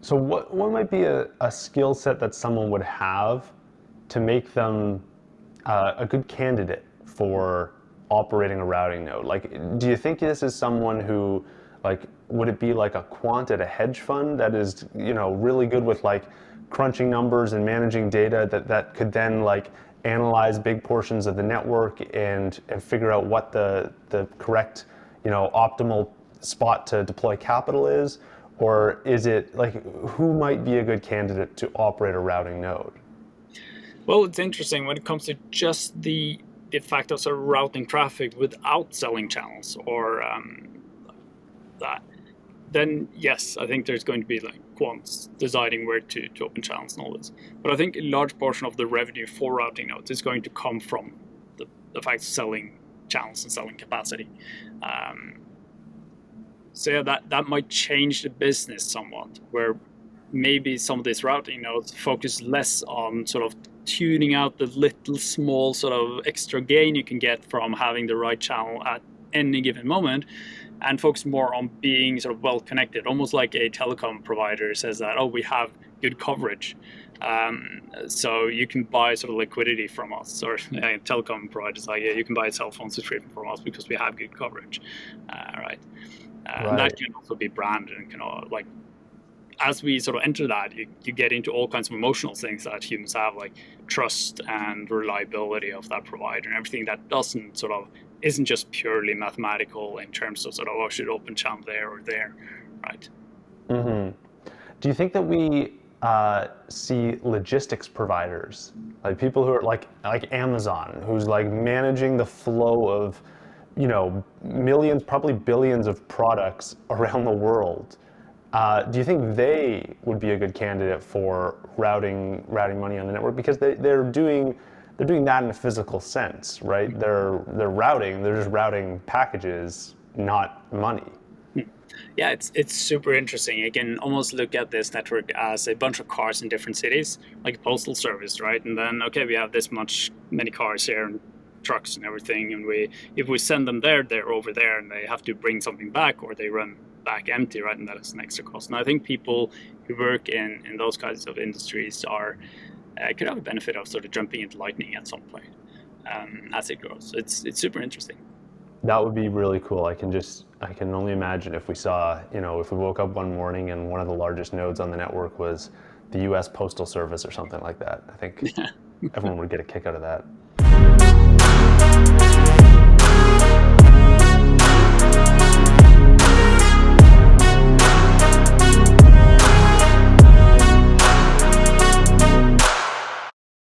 So what might be a skill set that someone would have to make them a good candidate for operating a routing node? Like, do you think this is someone who, like, would it be like a quant at a hedge fund that is, really good with like crunching numbers and managing data that could then like analyze big portions of the network and figure out what the correct, optimal spot to deploy capital is? Or is it like, who might be a good candidate to operate a routing node? Well, it's interesting when it comes to just the fact of sort of routing traffic without selling channels or that. Then yes, I think there's going to be like quants deciding where to open channels and all this. But I think a large portion of the revenue for routing nodes is going to come from the fact of selling channels and selling capacity. So yeah, that might change the business somewhat, where maybe some of these routing nodes focus less on sort of tuning out the little small sort of extra gain you can get from having the right channel at any given moment, and focus more on being sort of well connected, almost like a telecom provider says that, oh, we have good coverage. So you can buy sort of liquidity from us, or telecom providers like, yeah, you can buy a cell phone subscription from us because we have good coverage, right? And that can also be branded and like, as we sort of enter that, you get into all kinds of emotional things that humans have, like trust and reliability of that provider, and everything that isn't just purely mathematical in terms of sort of, oh, should open channel there or there, right? Mm-hmm. Do you think that we see logistics providers, like people who are like Amazon, who's like managing the flow of, millions, probably billions of products around the world? Do you think they would be a good candidate for routing money on the network? Because they're doing that in a physical sense, right? They're just routing packages, not money. Yeah, it's super interesting. You can almost look at this network as a bunch of cars in different cities, like a postal service, right? And then, okay, we have many cars here and trucks and everything, and if we send them there, they're over there, and they have to bring something back, or they run back empty, right? And that is an extra cost. And I think people who work in those kinds of industries could have a benefit of sort of jumping into Lightning at some point as it grows. It's super interesting. That would be really cool. I can only imagine if we saw, if we woke up one morning and one of the largest nodes on the network was the US Postal Service or something like that. I think everyone would get a kick out of that.